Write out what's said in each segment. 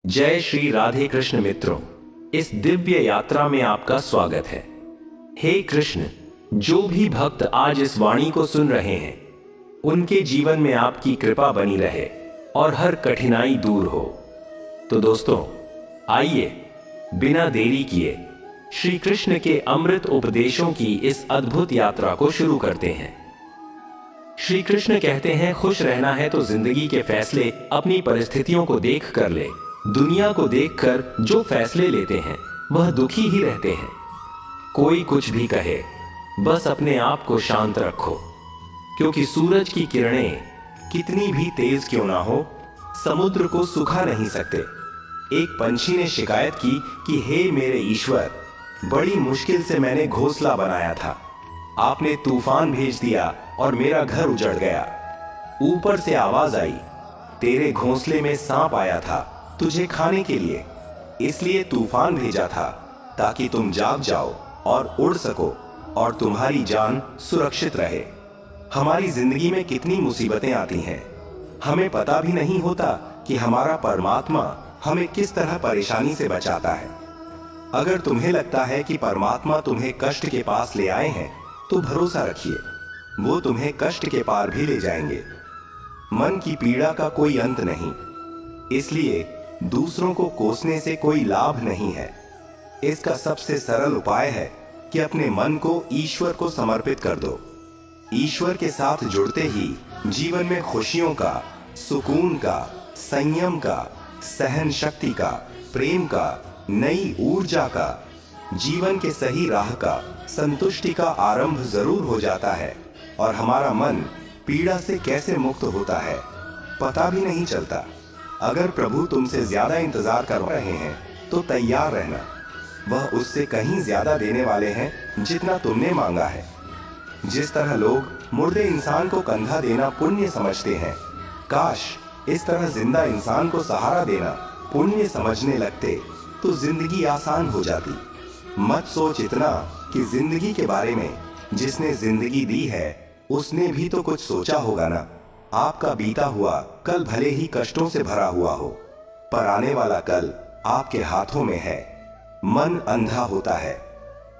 जय श्री राधे कृष्ण मित्रों, इस दिव्य यात्रा में आपका स्वागत है। हे कृष्ण, जो भी भक्त आज इस वाणी को सुन रहे हैं, उनके जीवन में आपकी कृपा बनी रहे और हर कठिनाई दूर हो। तो दोस्तों, आइए बिना देरी किए श्री कृष्ण के अमृत उपदेशों की इस अद्भुत यात्रा को शुरू करते हैं। श्री कृष्ण कहते हैं, खुश रहना है तो जिंदगी के फैसले अपनी परिस्थितियों को देख कर ले। दुनिया को देखकर जो फैसले लेते हैं वह दुखी ही रहते हैं। कोई कुछ भी कहे, बस अपने आप को शांत रखो, क्योंकि सूरज की किरणें कितनी भी तेज क्यों ना हो, समुद्र को सुखा नहीं सकते। एक पंछी ने शिकायत की कि हे मेरे ईश्वर, बड़ी मुश्किल से मैंने घोंसला बनाया था, आपने तूफान भेज दिया और मेरा घर उजड़ गया। ऊपर से आवाज आई, तेरे घोंसले में सांप आया था तुझे खाने के लिए, इसलिए तूफान भेजा था ताकि तुम जाग जाओ और उड़ सको और तुम्हारी जान सुरक्षित रहे। हमारी जिंदगी में कितनी मुसीबतें आती हैं, हमें पता भी नहीं होता कि हमारा परमात्मा हमें किस तरह परेशानी से बचाता है। अगर तुम्हें लगता है कि परमात्मा तुम्हें कष्ट के पास ले आए हैं, तो भरोसा रखिए, वो तुम्हें कष्ट के पार भी ले जाएंगे। मन की पीड़ा का कोई अंत नहीं, इसलिए दूसरों को कोसने से कोई लाभ नहीं है। इसका सबसे सरल उपाय है कि अपने मन को ईश्वर को समर्पित कर दो। ईश्वर के साथ जुड़ते ही जीवन में खुशियों का, सुकून का, संयम का, सहन शक्ति का, प्रेम का, नई ऊर्जा का, जीवन के सही राह का, संतुष्टि का आरंभ जरूर हो जाता है और हमारा मन पीड़ा से कैसे मुक्त होता है पता भी नहीं चलता। अगर प्रभु तुमसे ज्यादा इंतजार कर रहे हैं तो तैयार रहना, वह उससे कहीं ज्यादा देने वाले हैं जितना तुमने मांगा है। जिस तरह लोग मुर्दे इंसान को कंधा देना पुण्य समझते हैं, काश इस तरह जिंदा इंसान को सहारा देना पुण्य समझने लगते तो जिंदगी आसान हो जाती। मत सोच इतना कि जिंदगी के बारे में जिसने जिंदगी दी है उसने भी तो कुछ सोचा होगा ना। आपका बीता हुआ कल भले ही कष्टों से भरा हुआ हो, पर आने वाला कल आपके हाथों में है। मन अंधा होता है,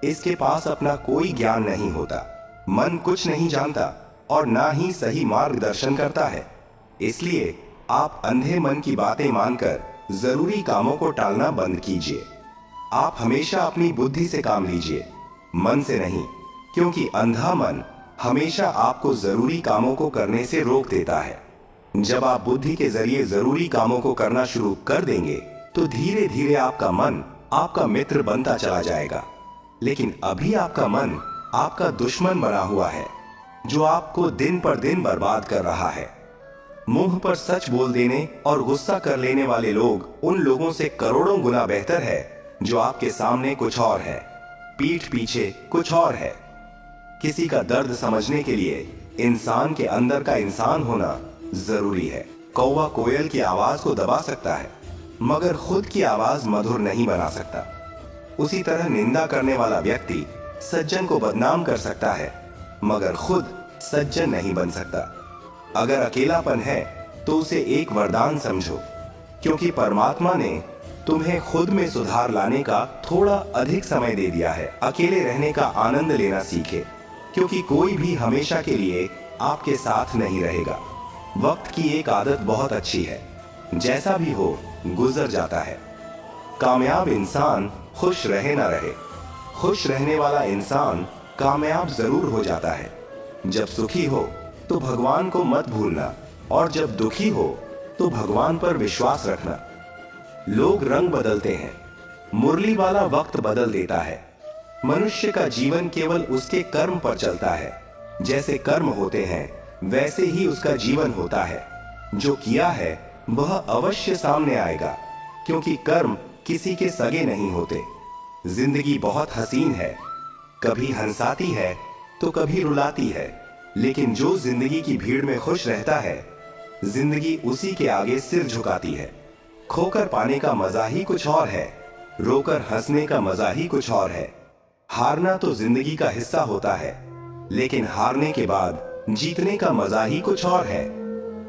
इसके पास अपना कोई ज्ञान नहीं होता। मन कुछ नहीं जानता और ना ही सही मार्गदर्शन करता है, इसलिए आप अंधे मन की बातें मानकर जरूरी कामों को टालना बंद कीजिए। आप हमेशा अपनी बुद्धि से काम लीजिए, मन से नहीं, क्योंकि अंधा मन हमेशा आपको जरूरी कामों को करने से रोक देता है। जब आप बुद्धि के जरिए जरूरी कामों को करना शुरू कर देंगे तो धीरे धीरे आपका मन आपका मित्र बनता चला जाएगा। लेकिन अभी आपका मन आपका दुश्मन बना हुआ है, जो आपको दिन पर दिन बर्बाद कर रहा है। मुंह पर सच बोल देने और गुस्सा कर लेने वाले लोग उन लोगों से करोड़ों गुना बेहतर है जो आपके सामने कुछ और है, पीठ पीछे कुछ और है। किसी का दर्द समझने के लिए इंसान के अंदर का इंसान होना जरूरी है। कौवा कोयल की आवाज को दबा सकता है, मगर खुद की आवाज मधुर नहीं बना सकता। उसी तरह निंदा करने वाला व्यक्ति सज्जन को बदनाम कर सकता है, मगर खुद सज्जन नहीं बन सकता। अगर अकेलापन है तो उसे एक वरदान समझो, क्योंकि परमात्मा ने तुम्हें खुद में सुधार लाने का थोड़ा अधिक समय दे दिया है। अकेले रहने का आनंद लेना सीखे, क्योंकि कोई भी हमेशा के लिए आपके साथ नहीं रहेगा। वक्त की एक आदत बहुत अच्छी है, जैसा भी हो गुजर जाता है। कामयाब इंसान खुश रहे ना रहे, खुश रहने वाला इंसान कामयाब जरूर हो जाता है। जब सुखी हो तो भगवान को मत भूलना, और जब दुखी हो तो भगवान पर विश्वास रखना। लोग रंग बदलते हैं, मुरली वाला वक्त बदल देता है। मनुष्य का जीवन केवल उसके कर्म पर चलता है। जैसे कर्म होते हैं वैसे ही उसका जीवन होता है। जो किया है वह अवश्य सामने आएगा, क्योंकि कर्म किसी के सगे नहीं होते। जिंदगी बहुत हसीन है, कभी हंसाती है तो कभी रुलाती है, लेकिन जो जिंदगी की भीड़ में खुश रहता है, जिंदगी उसी के आगे सिर झुकाती है। खोकर पाने का मजा ही कुछ और है, रोकर हंसने का मजा ही कुछ और है। हारना तो जिंदगी का हिस्सा होता है, लेकिन हारने के बाद जीतने का मजा ही कुछ और है।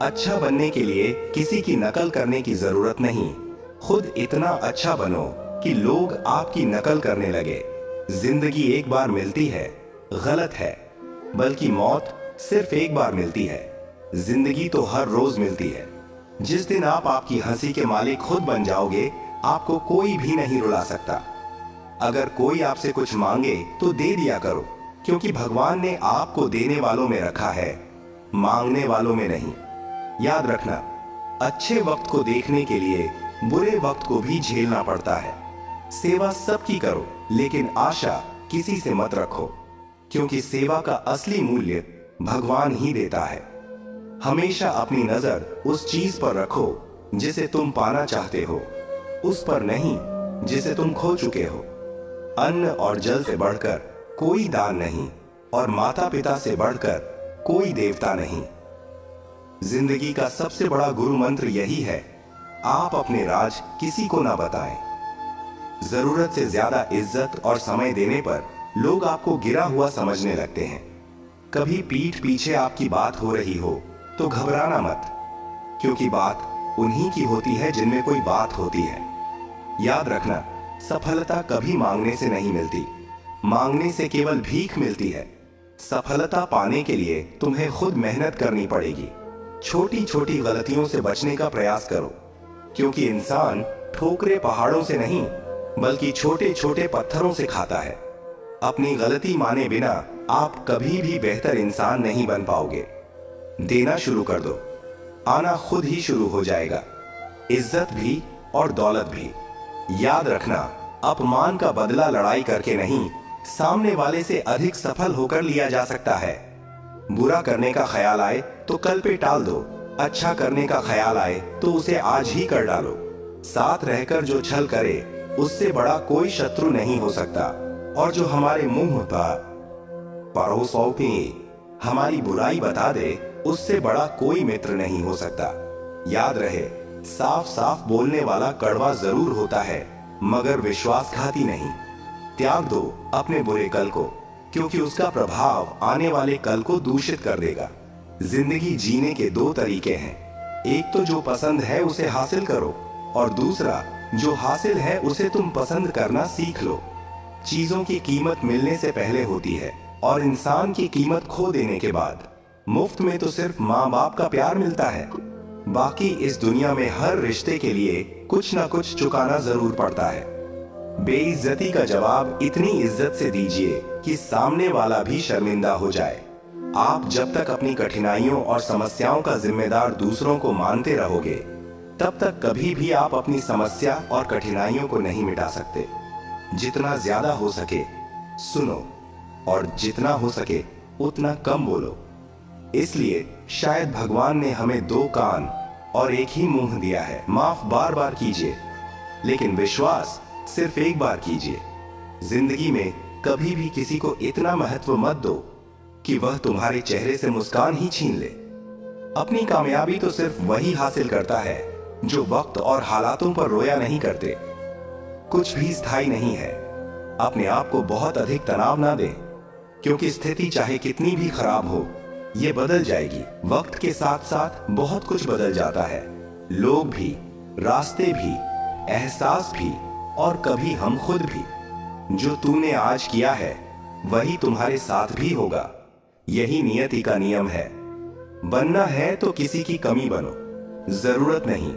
अच्छा बनने के लिए किसी की नकल करने की जरूरत नहीं, खुद इतना अच्छा बनो कि लोग आपकी नकल करने लगे। जिंदगी एक बार मिलती है, गलत है, बल्कि मौत सिर्फ एक बार मिलती है। जिंदगी तो हर रोज मिलती है। जिस दिन आप आपकी हंसी के मालिक खुद बन जाओगे, आपको कोई भी नहीं रुला सकता। अगर कोई आपसे कुछ मांगे तो दे दिया करो, क्योंकि भगवान ने आपको देने वालों में रखा है, मांगने वालों में नहीं। याद रखना, अच्छे वक्त को देखने के लिए बुरे वक्त को भी झेलना पड़ता है। सेवा सबकी करो, लेकिन आशा किसी से मत रखो, क्योंकि सेवा का असली मूल्य भगवान ही देता है। हमेशा अपनी नजर उस चीज पर रखो जिसे तुम पाना चाहते हो, उस पर नहीं जिसे तुम खो चुके हो। अन्न और जल से बढ़कर कोई दान नहीं, और माता पिता से बढ़कर कोई देवता नहीं। जिंदगी का सबसे बड़ा गुरु मंत्र यही है, आप अपने राज किसी को ना बताएं। जरूरत से ज्यादा इज्जत और समय देने पर लोग आपको गिरा हुआ समझने लगते हैं। कभी पीठ पीछे आपकी बात हो रही हो तो घबराना मत, क्योंकि बात उन्हीं की होती है जिनमें कोई बात होती है। याद रखना, सफलता कभी मांगने से नहीं मिलती, मांगने से केवल भीख मिलती है। सफलता पाने के लिए तुम्हें खुद मेहनत करनी पड़ेगी। छोटी छोटी गलतियों से बचने का प्रयास करो, क्योंकि इंसान ठोकरे पहाड़ों से नहीं, बल्कि छोटे छोटे पत्थरों से खाता है। अपनी गलती माने बिना आप कभी भी बेहतर इंसान नहीं बन पाओगे। देना शुरू कर दो, आना खुद ही शुरू हो जाएगा, इज्जत भी और दौलत भी। याद रखना, अपमान का बदला लड़ाई करके नहीं, सामने वाले से अधिक सफल होकर लिया जा सकता है। बुरा करने का ख्याल आए तो कल पे टाल दो, अच्छा करने का ख्याल आए तो उसे आज ही कर डालो। साथ रहकर जो छल करे, उससे बड़ा कोई शत्रु नहीं हो सकता, और जो हमारे मुंह पर पड़ोसों पे हमारी बुराई बता दे, उससे बड़ा कोई मित्र नहीं हो सकता। याद रहे, साफ साफ बोलने वाला कड़वा जरूर होता है, मगर विश्वासघाती नहीं। त्याग दो अपने बुरे कल को, क्योंकि उसका प्रभाव आने वाले कल को दूषित कर देगा। जिंदगी जीने के दो तरीके हैं, एक तो जो पसंद है उसे हासिल करो, और दूसरा जो हासिल है उसे तुम पसंद करना सीख लो। चीजों की कीमत मिलने से पहले होती है, और इंसान की कीमत खो देने के बाद। मुफ्त में तो सिर्फ माँ बाप का प्यार मिलता है, बाकी इस दुनिया में हर रिश्ते के लिए कुछ ना कुछ चुकाना जरूर पड़ता है। बेइज्जती का जवाब इतनी इज्जत से दीजिए कि सामने वाला भी शर्मिंदा हो जाए। आप जब तक अपनी कठिनाइयों और समस्याओं का जिम्मेदार दूसरों को मानते रहोगे, तब तक कभी भी आप अपनी समस्या और कठिनाइयों को नहीं मिटा सकते। जितना ज्यादा हो सके सुनो, और जितना हो सके उतना कम बोलो। इसलिए शायद भगवान ने हमें दो कान और एक ही मुंह दिया है। माफ बार बार कीजिए, लेकिन विश्वास सिर्फ एक बार कीजिए। जिंदगी में कभी भी किसी को इतना महत्व मत दो कि वह तुम्हारे चेहरे से मुस्कान ही छीन ले। अपनी कामयाबी तो सिर्फ वही हासिल करता है जो वक्त और हालातों पर रोया नहीं करते। कुछ भी स्थायी नहीं है। अपने आप को बहुत अधिक तनाव ना दें, क्योंकि स्थिति चाहे कितनी भी खराब हो, ये बदल जाएगी। वक्त के साथ साथ बहुत कुछ बदल जाता है, लोग भी, रास्ते भी, एहसास भी, और कभी हम खुद भी। जो तूने आज किया है वही तुम्हारे साथ भी होगा। यही नियति का नियम है। बनना है तो किसी की कमी बनो, जरूरत नहीं।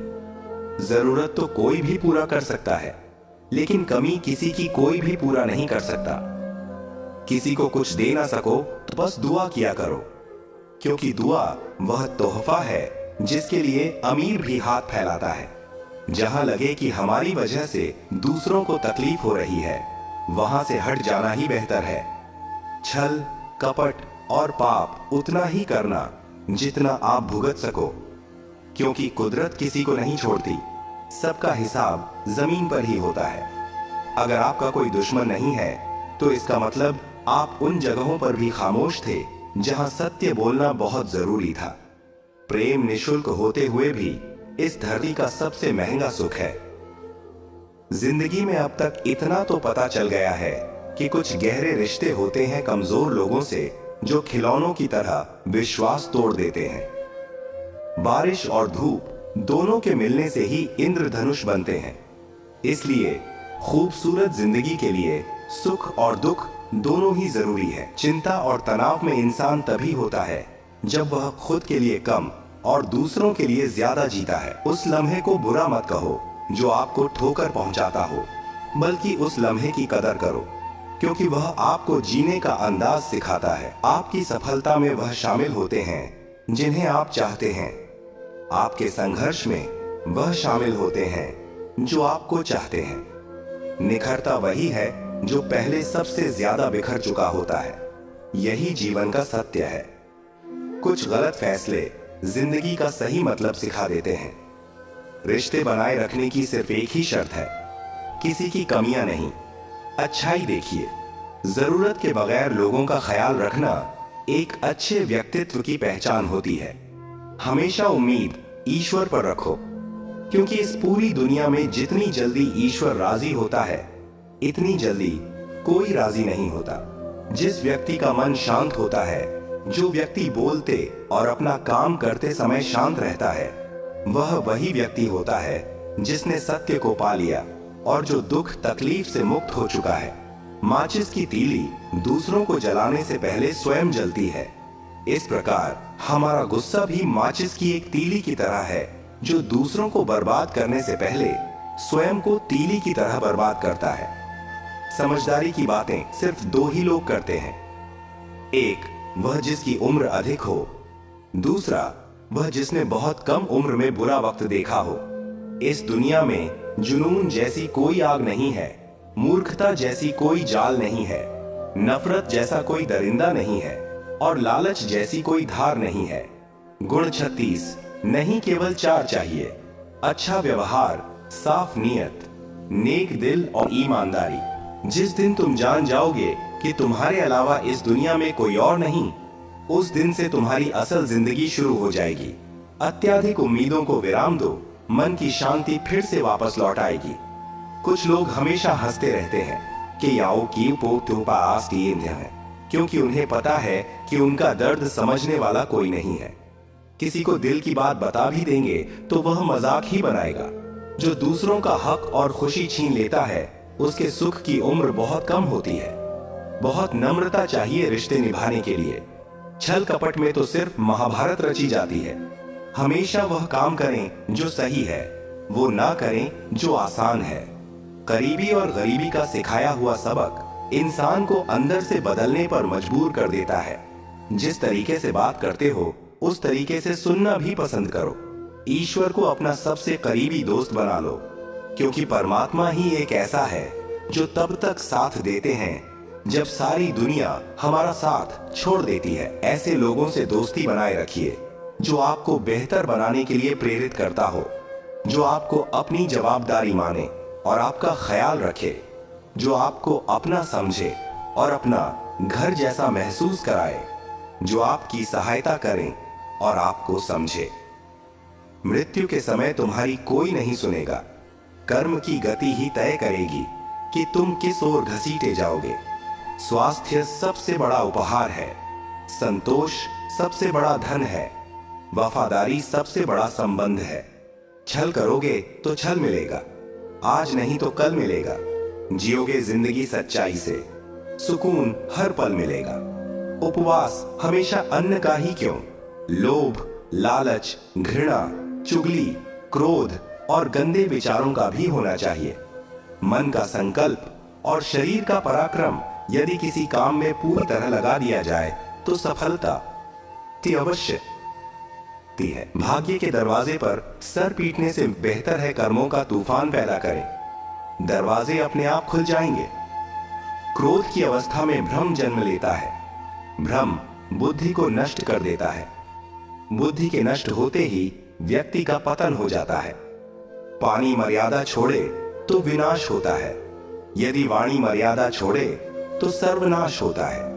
जरूरत तो कोई भी पूरा कर सकता है, लेकिन कमी किसी की कोई भी पूरा नहीं कर सकता। किसी को कुछ दे ना सको तो बस दुआ किया करो, क्योंकि दुआ वह तोहफा है जिसके लिए अमीर भी हाथ फैलाता है। जहां लगे कि हमारी वजह से दूसरों को तकलीफ हो रही है, वहां से हट जाना ही बेहतर है। छल, कपट और पाप उतना ही करना जितना आप भुगत सको, क्योंकि कुदरत किसी को नहीं छोड़ती। सबका हिसाब जमीन पर ही होता है। अगर आपका कोई दुश्मन नहीं है, तो इसका मतलब आप उन जगहों पर भी खामोश थे जहां सत्य बोलना बहुत जरूरी था। प्रेम निशुल्क होते हुए भी इस धरती का सबसे महंगा सुख है। जिंदगी में अब तक इतना तो पता चल गया है कि कुछ गहरे रिश्ते होते हैं कमजोर लोगों से, जो खिलौनों की तरह विश्वास तोड़ देते हैं। बारिश और धूप दोनों के मिलने से ही इंद्रधनुष बनते हैं। इसलिए खूबसूरत जिंदगी के लिए सुख और दुख दोनों ही जरूरी है। चिंता और तनाव में इंसान तभी होता है जब वह खुद के लिए कम और दूसरों के लिए ज्यादा जीता है। उस लम्हे को बुरा मत कहो जो आपको ठोकर पहुंचाता हो, बल्कि उस लम्हे की कदर करो, क्योंकि वह आपको जीने का अंदाज सिखाता है। आपकी सफलता में वह शामिल होते हैं जिन्हें आप चाहते हैं। आपके संघर्ष में वह शामिल होते हैं जो आपको चाहते हैं। निखरता वही है जो पहले सबसे ज्यादा बिखर चुका होता है। यही जीवन का सत्य है। कुछ गलत फैसले जिंदगी का सही मतलब सिखा देते हैं। रिश्ते बनाए रखने की सिर्फ एक ही शर्त है, किसी की कमियां नहीं, अच्छाई देखिए। जरूरत के बगैर लोगों का ख्याल रखना एक अच्छे व्यक्तित्व की पहचान होती है। हमेशा उम्मीद ईश्वर पर रखो, क्योंकि इस पूरी दुनिया में जितनी जल्दी ईश्वर राजी होता है, इतनी जल्दी कोई राजी नहीं होता। जिस व्यक्ति का मन शांत होता है, जो व्यक्ति बोलते और अपना काम करते समय शांत रहता है, वह वही व्यक्ति होता है जिसने सत्य को पा लिया और जो दुख तकलीफ से मुक्त हो चुका है। माचिस की तीली दूसरों को जलाने से पहले स्वयं जलती है। इस प्रकार हमारा गुस्सा भी माचिस की एक तीली की तरह है, जो दूसरों को बर्बाद करने से पहले स्वयं को तीली की तरह बर्बाद करता है। समझदारी की बातें सिर्फ दो ही लोग करते हैं। एक वह जिसकी उम्र अधिक हो, दूसरा वह जिसने बहुत कम उम्र में बुरा वक्त देखा हो। इस दुनिया में जुनून जैसी कोई आग नहीं है, मूर्खता जैसी कोई जाल नहीं है, नफरत जैसा कोई दरिंदा नहीं है और लालच जैसी कोई धार नहीं है। गुण 36 नहीं, केवल 4 चाहिए। अच्छा व्यवहार, साफ नीयत, नेक दिल और ईमानदारी। जिस दिन तुम जान जाओगे कि तुम्हारे अलावा इस दुनिया में कोई और नहीं, उस दिन से तुम्हारी असल जिंदगी शुरू हो जाएगी। अत्यधिक उम्मीदों को विराम दो, मन की शांति फिर से वापस लौट आएगी। कुछ लोग हमेशा हंसते रहते हैं कि याओ की पोतुपा आस्ती है, क्योंकि उन्हें पता है कि उनका दर्द समझने वाला कोई नहीं है। किसी को दिल की बात बता भी देंगे तो वह मजाक ही बनाएगा। जो दूसरों का हक और खुशी छीन लेता है, उसके सुख की उम्र बहुत कम होती है। बहुत नम्रता चाहिए रिश्ते निभाने के लिए। छल कपट में तो सिर्फ महाभारत रची जाती है। हमेशा वह काम करें जो सही है, वो ना करें जो आसान है। करीबी और गरीबी का सिखाया हुआ सबक इंसान को अंदर से बदलने पर मजबूर कर देता है। जिस तरीके से बात करते हो, उस तरीके से सुनना भी पसंद करो। ईश्वर को अपना सबसे करीबी दोस्त बना लो, क्योंकि परमात्मा ही एक ऐसा है जो तब तक साथ देते हैं जब सारी दुनिया हमारा साथ छोड़ देती है। ऐसे लोगों से दोस्ती बनाए रखिए जो आपको बेहतर बनाने के लिए प्रेरित करता हो, जो आपको अपनी जवाबदारी माने और आपका ख्याल रखे, जो आपको अपना समझे और अपना घर जैसा महसूस कराए, जो आपकी सहायता करें और आपको समझे। मृत्यु के समय तुम्हारी कोई नहीं सुनेगा। कर्म की गति ही तय करेगी कि तुम किस ओर घसीटे जाओगे। स्वास्थ्य सबसे बड़ा उपहार है, संतोष सबसे बड़ा धन है, वफादारी सबसे बड़ा संबंध है। छल करोगे तो छल मिलेगा, आज नहीं तो कल मिलेगा। जियोगे जिंदगी सच्चाई से, सुकून हर पल मिलेगा। उपवास हमेशा अन्न का ही क्यों, लोभ, लालच, घृणा, चुगली, क्रोध और गंदे विचारों का भी होना चाहिए। मन का संकल्प और शरीर का पराक्रम यदि किसी काम में पूरी तरह लगा दिया जाए तो सफलता अवश्य है। भाग्य के दरवाजे पर सर पीटने से बेहतर है कर्मों का तूफान पैदा करें। दरवाजे अपने आप खुल जाएंगे। क्रोध की अवस्था में भ्रम जन्म लेता है। भ्रम बुद्धि को नष्ट कर देता है। बुद्धि के नष्ट होते ही व्यक्ति का पतन हो जाता है। पानी मर्यादा छोड़े तो विनाश होता है, यदि वाणी मर्यादा छोड़े तो सर्वनाश होता है।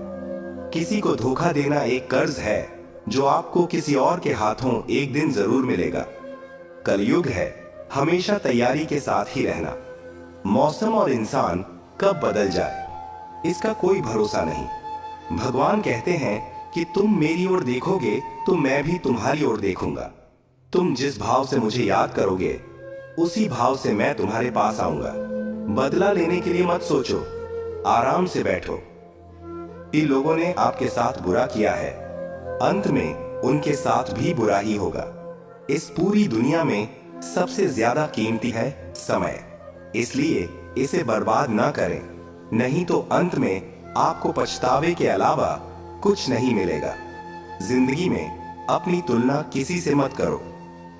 किसी को धोखा देना एक कर्ज है जो आपको किसी और के हाथों एक दिन जरूर मिलेगा। कलयुग है, हमेशा तैयारी के साथ ही रहना। मौसम और इंसान कब बदल जाए इसका कोई भरोसा नहीं। भगवान कहते हैं कि तुम मेरी ओर देखोगे तो मैं भी तुम्हारी ओर देखूंगा। तुम जिस भाव से मुझे याद करोगे उसी भाव से मैं तुम्हारे पास आऊंगा। बदला लेने के लिए मत सोचो, आराम से बैठो। इन लोगों ने आपके साथ बुरा किया है, अंत में उनके साथ भी बुरा ही होगा। इस पूरी दुनिया में सबसे ज्यादा कीमती है समय, इसलिए इसे बर्बाद ना करें, नहीं तो अंत में आपको पछतावे के अलावा कुछ नहीं मिलेगा। जिंदगी में अपनी तुलना किसी से मत करो,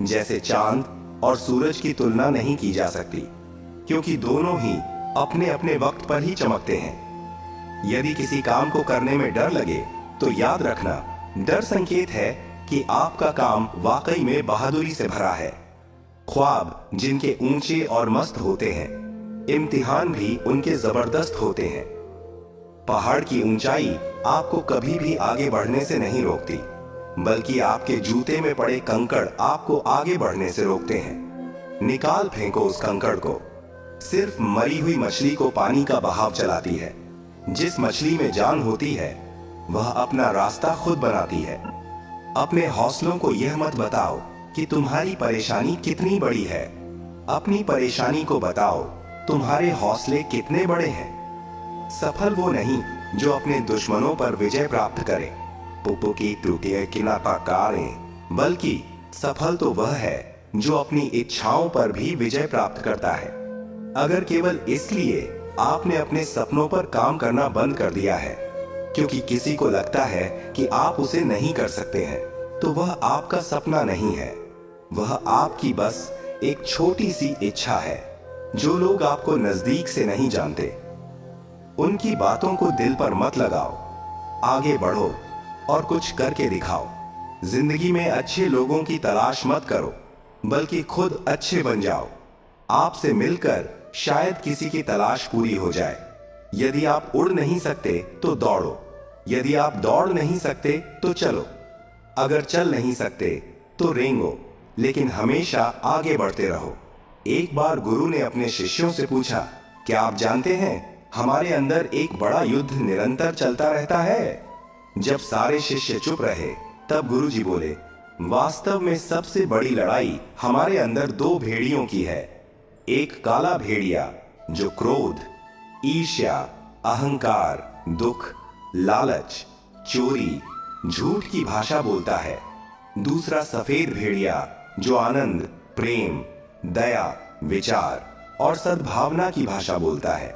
जैसे चांद और सूरज की तुलना नहीं की जा सकती, क्योंकि दोनों ही अपने अपने वक्त पर ही चमकते हैं। यदि किसी काम को करने में डर लगे तो याद रखना, डर संकेत है कि आपका काम वाकई में बहादुरी से भरा है। ख्वाब जिनके ऊंचे और मस्त होते हैं, इम्तिहान भी उनके जबरदस्त होते हैं। पहाड़ की ऊंचाई आपको कभी भी आगे बढ़ने से नहीं रोकती, बल्कि आपके जूते में पड़े कंकड़ आपको आगे बढ़ने से रोकते हैं। निकाल फेंको उस कंकड़ को। सिर्फ मरी हुई मछली को पानी का बहाव चलाती है। जिस मछली में जान होती है वह अपना रास्ता खुद बनाती है। अपने हौसलों को यह मत बताओ कि तुम्हारी परेशानी कितनी बड़ी है, अपनी परेशानी को बताओ तुम्हारे हौसले कितने बड़े हैं। सफल वो नहीं जो अपने दुश्मनों पर विजय प्राप्त करे, पुप्पो की टूटिए किनाकारें, बल्कि सफल तो वह है जो अपनी इच्छाओं पर भी विजय प्राप्त करता है। अगर केवल इसलिए आपने अपने सपनों पर काम करना बंद कर दिया है क्योंकि किसी को लगता है कि आप उसे नहीं कर सकते हैं, तो वह आपका सपना नहीं है, वह आपकी बस एक छोटी सी इच्छा है। जो लोग आपको नजदीक से नहीं जानते उनकी बातों को दिल पर मत लगाओ, आगे बढ़ो और कुछ करके दिखाओ। जिंदगी में अच्छे लोगों की तलाश मत करो, बल्कि खुद अच्छे बन जाओ। आपसे मिलकर शायद किसी की तलाश पूरी हो जाए। यदि आप उड़ नहीं सकते तो दौड़ो, यदि आप दौड़ नहीं सकते तो चलो, अगर चल नहीं सकते तो रेंगो, लेकिन हमेशा आगे बढ़ते रहो। एक बार गुरु ने अपने शिष्यों से पूछा, क्या आप जानते हैं हमारे अंदर एक बड़ा युद्ध निरंतर चलता रहता है? जब सारे शिष्य चुप रहे तब गुरु जी बोले, वास्तव में सबसे बड़ी लड़ाई हमारे अंदर दो भेड़ियों की है। एक काला भेड़िया जो क्रोध, ईर्ष्या, अहंकार, दुख, लालच, चोरी, झूठ की भाषा बोलता है। दूसरा सफेद भेड़िया जो आनंद, प्रेम, दया, विचार और सद्भावना की भाषा बोलता है।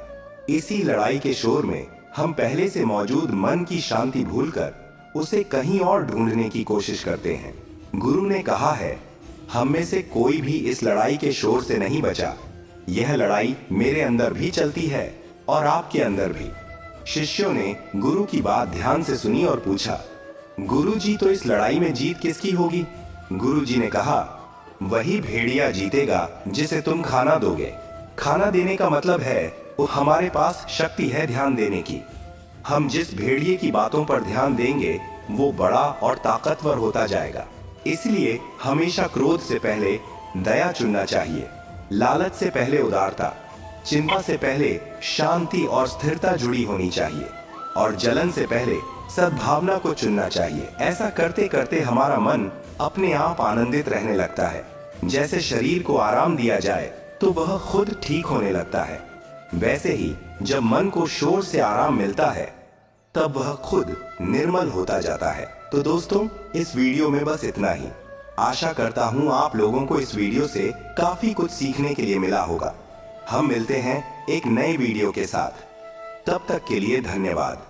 इसी लड़ाई के शोर में हम पहले से मौजूद मन की शांति भूलकर उसे कहीं और ढूंढने की कोशिश करते हैं। गुरु ने कहा है, हम में से कोई भी इस लड़ाई के शोर से नहीं बचा। यह लड़ाई मेरे अंदर भी चलती है और आपके अंदर भी। शिष्यों ने गुरु की बात ध्यान से सुनी और पूछा, गुरु जी, तो इस लड़ाई में जीत किसकी होगी? गुरु जी ने कहा, वही भेड़िया जीतेगा जिसे तुम खाना दोगे। खाना देने का मतलब है वो हमारे पास शक्ति है ध्यान देने की। हम जिस भेड़िए की बातों पर ध्यान देंगे वो बड़ा और ताकतवर होता जाएगा। इसलिए हमेशा क्रोध से पहले दया चुनना चाहिए, लालच से पहले उदारता, चिंता से पहले शांति और स्थिरता जुड़ी होनी चाहिए, और जलन से पहले सद्भावना को चुनना चाहिए। ऐसा करते करते हमारा मन अपने आप आनंदित रहने लगता है। जैसे शरीर को आराम दिया जाए तो वह खुद ठीक होने लगता है, वैसे ही जब मन को शोर से आराम मिलता है तब वह खुद निर्मल होता जाता है। तो दोस्तों, इस वीडियो में बस इतना ही। आशा करता हूँ आप लोगों को इस वीडियो से काफी कुछ सीखने के लिए मिला होगा। हम मिलते हैं एक नए वीडियो के साथ, तब तक के लिए धन्यवाद।